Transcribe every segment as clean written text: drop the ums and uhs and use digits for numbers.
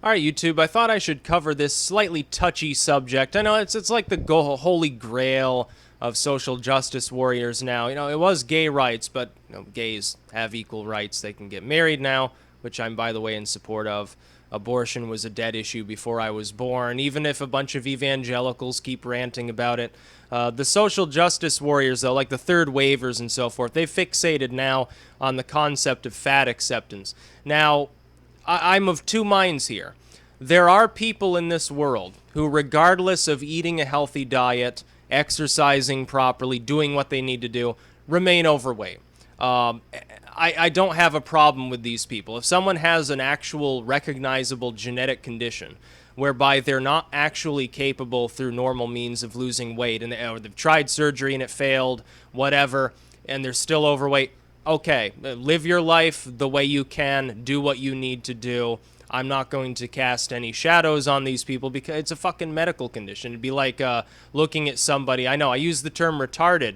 All right, YouTube, I thought I should cover this slightly touchy subject. I know it's like the holy grail of social justice warriors now. It was gay rights, but gays have equal rights. They can get married now, which I'm, by the way, in support of. Abortion was a dead issue before I was born, even if a bunch of evangelicals keep ranting about it. The social justice warriors, though, like the third waivers and so forth, they've fixated now on the concept of fat acceptance. Now, I'm of two minds here. There are people in this world who, regardless of eating a healthy diet, exercising properly, doing what they need to do, remain overweight. I don't have a problem with these people. If someone has an actual recognizable genetic condition whereby they're not actually capable through normal means of losing weight, or they've tried surgery and it failed, whatever, and they're still overweight, okay, live your life the way you can, do what you need to do. I'm not going to cast any shadows on these people because it's a fucking medical condition. It'd be like looking at somebody. I know I use the term retarded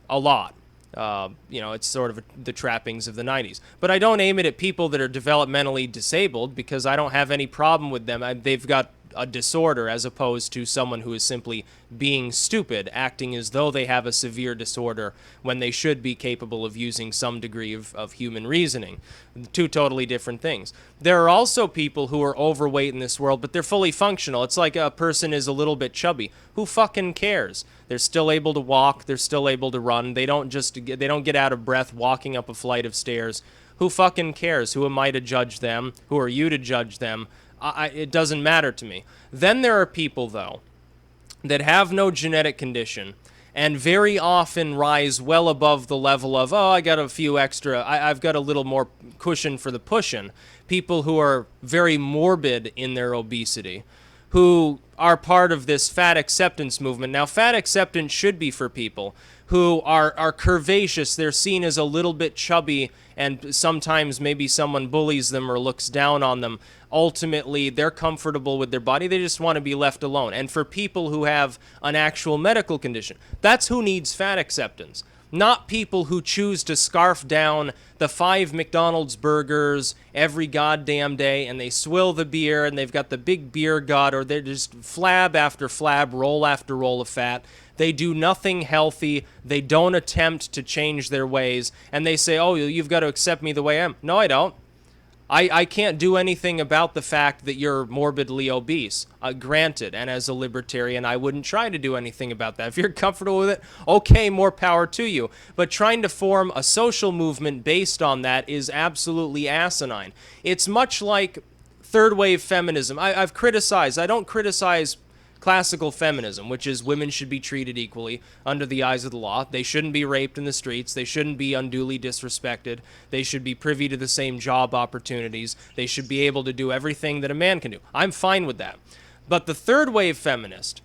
a lot. It's sort of the trappings of the 90s. But I don't aim it at people that are developmentally disabled because I don't have any problem with them. They've got a disorder as opposed to someone who is simply being stupid, acting as though they have a severe disorder when they should be capable of using some degree of human reasoning. Two totally different things. There are also people who are overweight in this world, but they're fully functional. It's like a person is a little bit chubby. Who fucking cares? They're still able to walk. They're still able to run. They don't get out of breath walking up a flight of stairs. Who fucking cares? Who am I to judge them? Who are you to judge them? It doesn't matter to me. Then there are people, though, that have no genetic condition and very often rise well above the level of, I got a few extra, I've got a little more cushion for the pushing. People who are very morbid in their obesity, who are part of this fat acceptance movement. Now, fat acceptance should be for people who are curvaceous. They're seen as a little bit chubby, and sometimes maybe someone bullies them or looks down on them. Ultimately, they're comfortable with their body. They just want to be left alone. And for people who have an actual medical condition, that's who needs fat acceptance. Not people who choose to scarf down the 5 McDonald's burgers every goddamn day, and they swill the beer, and they've got the big beer gut, or they're just flab after flab, roll after roll of fat. They do nothing healthy. They don't attempt to change their ways, and they say, you've got to accept me the way I am. No, I don't. I can't do anything about the fact that you're morbidly obese, granted, and as a libertarian, I wouldn't try to do anything about that. If you're comfortable with it, okay, more power to you. But trying to form a social movement based on that is absolutely asinine. It's much like third wave feminism. I don't criticize classical feminism, which is women should be treated equally under the eyes of the law. They shouldn't be raped in the streets. They shouldn't be unduly disrespected. They should be privy to the same job opportunities. They should be able to do everything that a man can do. I'm fine with that. But the third wave feminist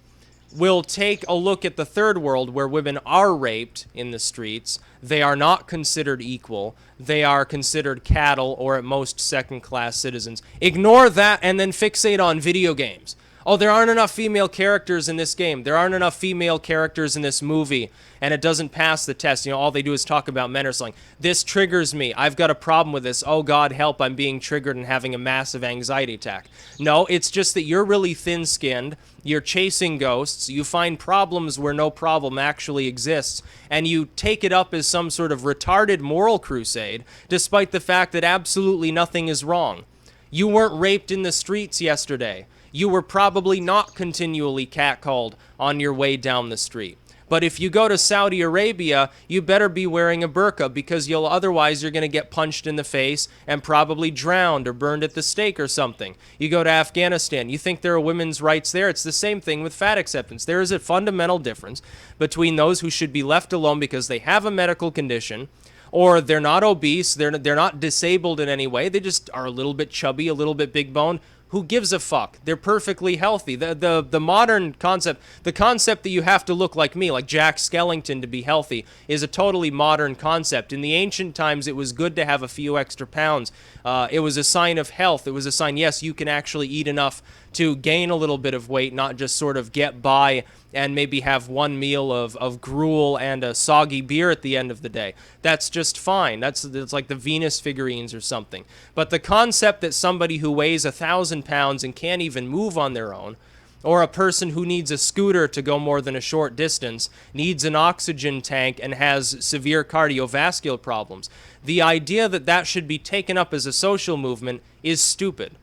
will take a look at the third world where women are raped in the streets. They are not considered equal. They are considered cattle or at most second-class citizens. Ignore that and then fixate on video games. There aren't enough female characters in this game. There aren't enough female characters in this movie, and it doesn't pass the test. All they do is talk about men wrestling. This triggers me. I've got a problem with this. Oh, God, help, I'm being triggered and having a massive anxiety attack. No, it's just that you're really thin-skinned. You're chasing ghosts. You find problems where no problem actually exists, and you take it up as some sort of retarded moral crusade, despite the fact that absolutely nothing is wrong. You weren't raped in the streets yesterday. You were probably not continually catcalled on your way down the street. But if you go to Saudi Arabia, you better be wearing a burqa because otherwise you're going to get punched in the face and probably drowned or burned at the stake or something. You go to Afghanistan, you think there are women's rights there? It's the same thing with fat acceptance. There is a fundamental difference between those who should be left alone because they have a medical condition, or they're not obese, they're not disabled in any way, they just are a little bit chubby, a little bit big boned. Who gives a fuck? They're perfectly healthy. The modern concept, the concept that you have to look like me, like Jack Skellington to be healthy, is a totally modern concept. In the ancient times, it was good to have a few extra pounds. It was a sign of health. It was a sign, yes, you can actually eat enough to gain a little bit of weight, not just sort of get by and maybe have one meal of gruel and a soggy beer at the end of the day. That's just fine. That's like the Venus figurines or something. But the concept that somebody who weighs 1,000 1,000 pounds and can't even move on their own, or a person who needs a scooter to go more than a short distance, needs an oxygen tank, and has severe cardiovascular problems. The idea that that should be taken up as a social movement is stupid.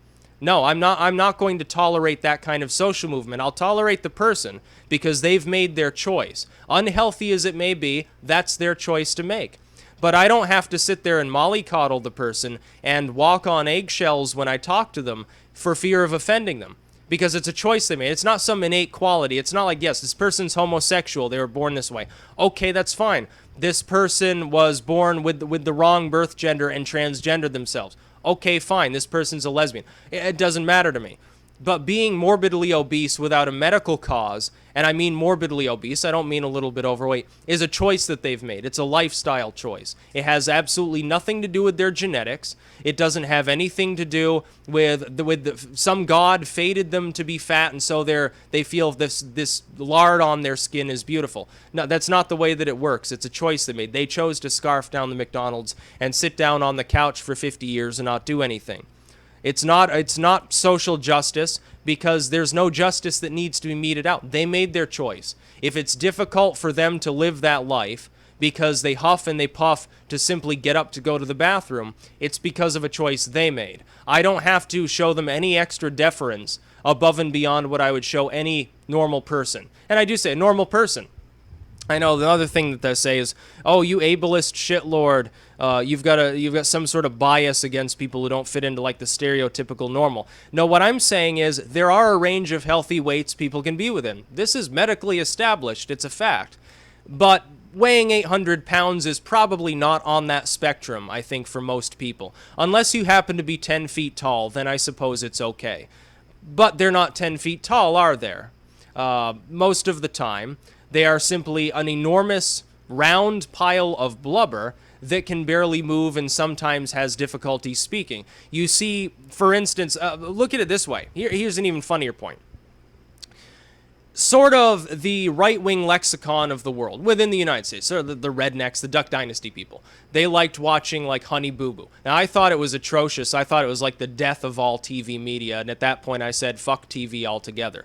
No, I'm not going to tolerate that kind of social movement. I'll tolerate the person because they've made their choice. Unhealthy as it may be, that's their choice to make. But I don't have to sit there and mollycoddle the person and walk on eggshells when I talk to them for fear of offending them. Because it's a choice they made. It's not some innate quality. It's not like, yes, this person's homosexual. They were born this way. Okay, that's fine. This person was born with the wrong birth gender and transgendered themselves. Okay, fine. This person's a lesbian. It doesn't matter to me. But being morbidly obese without a medical cause, and I mean morbidly obese, I don't mean a little bit overweight, is a choice that they've made. It's a lifestyle choice. It has absolutely nothing to do with their genetics. It doesn't have anything to do with some god fated them to be fat, and so they feel this lard on their skin is beautiful. No, that's not the way that it works. It's a choice they made. They chose to scarf down the McDonald's and sit down on the couch for 50 years and not do anything. It's not social justice because there's no justice that needs to be meted out. They made their choice. If it's difficult for them to live that life because they huff and they puff to simply get up to go to the bathroom, it's because of a choice they made. I don't have to show them any extra deference above and beyond what I would show any normal person. And I do say a normal person. I know the other thing that they say is, oh, you ableist shitlord, you've got some sort of bias against people who don't fit into like the stereotypical normal. No, what I'm saying is there are a range of healthy weights people can be within. This is medically established. It's a fact. But weighing 800 pounds is probably not on that spectrum, I think, for most people. Unless you happen to be 10 feet tall, then I suppose it's okay. But they're not 10 feet tall, are there? Most of the time. They are simply an enormous round pile of blubber that can barely move and sometimes has difficulty speaking. You see, for instance, look at it this way. Here's an even funnier point. Sort of the right-wing lexicon of the world within the United States, sort of the rednecks, the Duck Dynasty people. They liked watching like Honey Boo Boo. Now, I thought it was atrocious. I thought it was like the death of all TV media, and at that point I said, fuck TV altogether.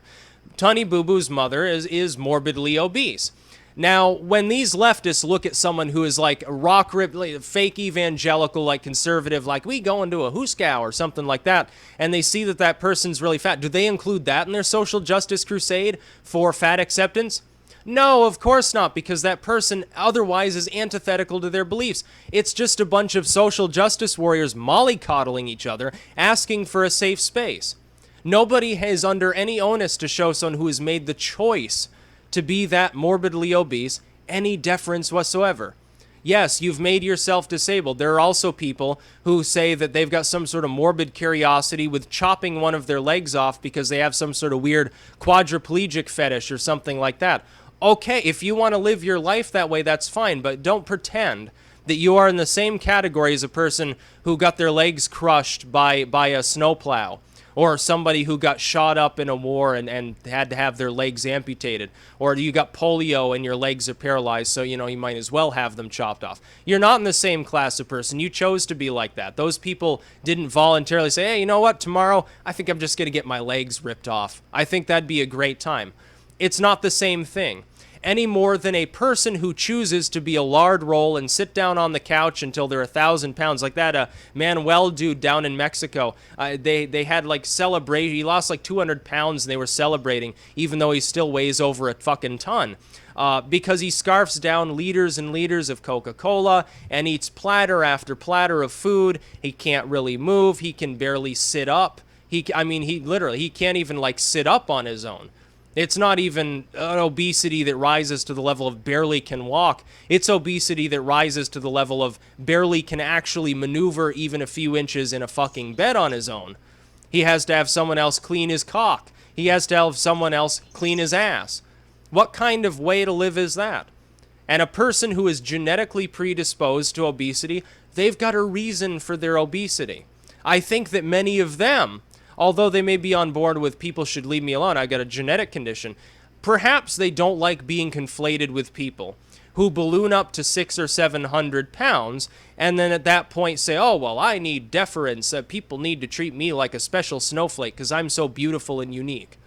Honey Boo Boo's mother is morbidly obese. Now, when these leftists look at someone who is like rock ripped, like fake evangelical, like conservative, like we go into a hooskow or something like that, and they see that that person's really fat, do they include that in their social justice crusade for fat acceptance? No, of course not, because that person otherwise is antithetical to their beliefs. It's just a bunch of social justice warriors mollycoddling each other, asking for a safe space. Nobody is under any onus to show someone who has made the choice to be that morbidly obese any deference whatsoever. Yes, you've made yourself disabled. There are also people who say that they've got some sort of morbid curiosity with chopping one of their legs off because they have some sort of weird quadriplegic fetish or something like that. Okay, if you want to live your life that way, that's fine, but don't pretend that you are in the same category as a person who got their legs crushed by a snowplow, or somebody who got shot up in a war and had to have their legs amputated, or you got polio and your legs are paralyzed, so you might as well have them chopped off. You're not in the same class of person. You chose to be like that. Those people didn't voluntarily say, hey, you know what, tomorrow I think I'm just going to get my legs ripped off. I think that'd be a great time. It's not the same thing. Any more than a person who chooses to be a lard roll and sit down on the couch until they're 1,000 pounds, like that Manuel dude down in Mexico. They had like celebration. He lost like 200 pounds and they were celebrating, even though he still weighs over a fucking ton. Because he scarfs down liters and liters of Coca-Cola and eats platter after platter of food. He can't really move. He can barely sit up. He can't even like sit up on his own. It's not even an obesity that rises to the level of barely can walk. It's obesity that rises to the level of barely can actually maneuver even a few inches in a fucking bed on his own. He has to have someone else clean his cock. He has to have someone else clean his ass. What kind of way to live is that? And a person who is genetically predisposed to obesity, they've got a reason for their obesity. I think that many of them, although they may be on board with people should leave me alone, I got a genetic condition, perhaps they don't like being conflated with people. who balloon up to 600 or 700 pounds, and then at that point say, oh, well, I need deference. People need to treat me like a special snowflake because I'm so beautiful and unique.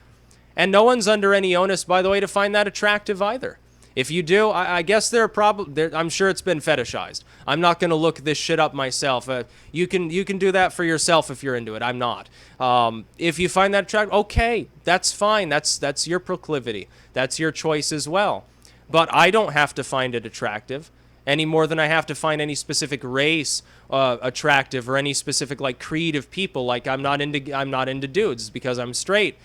And no one's under any onus, by the way, to find that attractive either. If you do, I guess I'm sure it's been fetishized. I'm not going to look this shit up myself. You can do that for yourself if you're into it. I'm not. If you find that attractive, okay, that's fine. That's your proclivity. That's your choice as well. But I don't have to find it attractive any more than I have to find any specific race attractive or any specific like creed of people. Like I'm not into dudes because I'm straight.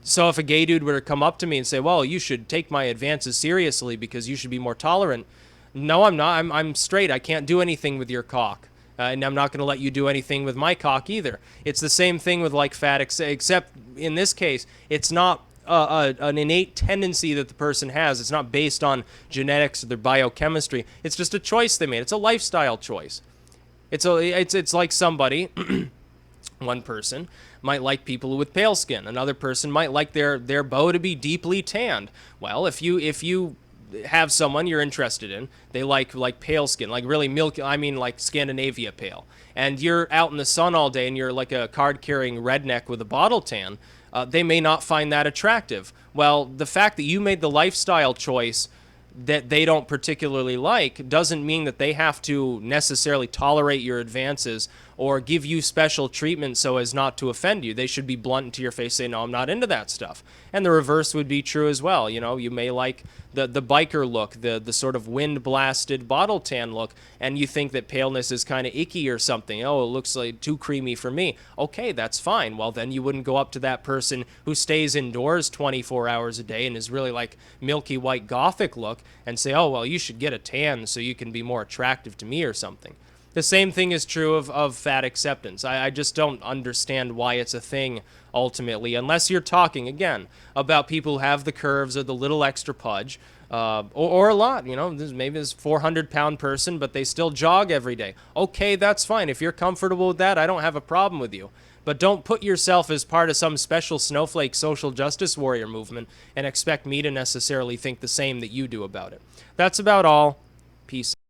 So if a gay dude were to come up to me and say, well, you should take my advances seriously because you should be more tolerant. No, I'm not. I'm straight. I can't do anything with your cock. And I'm not going to let you do anything with my cock either. It's the same thing with like fat, except in this case, it's not an innate tendency that the person has. It's not based on genetics or their biochemistry. It's just a choice they made. It's a lifestyle choice. It's like somebody, one person might like people with pale skin. Another person might like their beau to be deeply tanned. Well, if you have someone you're interested in, they like pale skin, like really milky, I mean like Scandinavia pale, and you're out in the sun all day and you're like a card-carrying redneck with a bottle tan, they may not find that attractive. Well, the fact that you made the lifestyle choice that they don't particularly like doesn't mean that they have to necessarily tolerate your advances or give you special treatment so as not to offend you. They should be blunt to your face, say, no, I'm not into that stuff. And the reverse would be true as well. You know, you may like the biker look, the sort of wind-blasted bottle tan look, and you think that paleness is kind of icky or something. Oh, it looks like too creamy for me. Okay, that's fine. Well, then you wouldn't go up to that person who stays indoors 24 hours a day and is really like milky white gothic look and say, oh, well, you should get a tan so you can be more attractive to me or something. The same thing is true of fat acceptance. I just don't understand why it's a thing ultimately, unless you're talking, again, about people who have the curves or the little extra pudge, or a lot, you know, maybe this 400-pound person, but they still jog every day. Okay, that's fine. If you're comfortable with that, I don't have a problem with you. But don't put yourself as part of some special snowflake social justice warrior movement and expect me to necessarily think the same that you do about it. That's about all. Peace.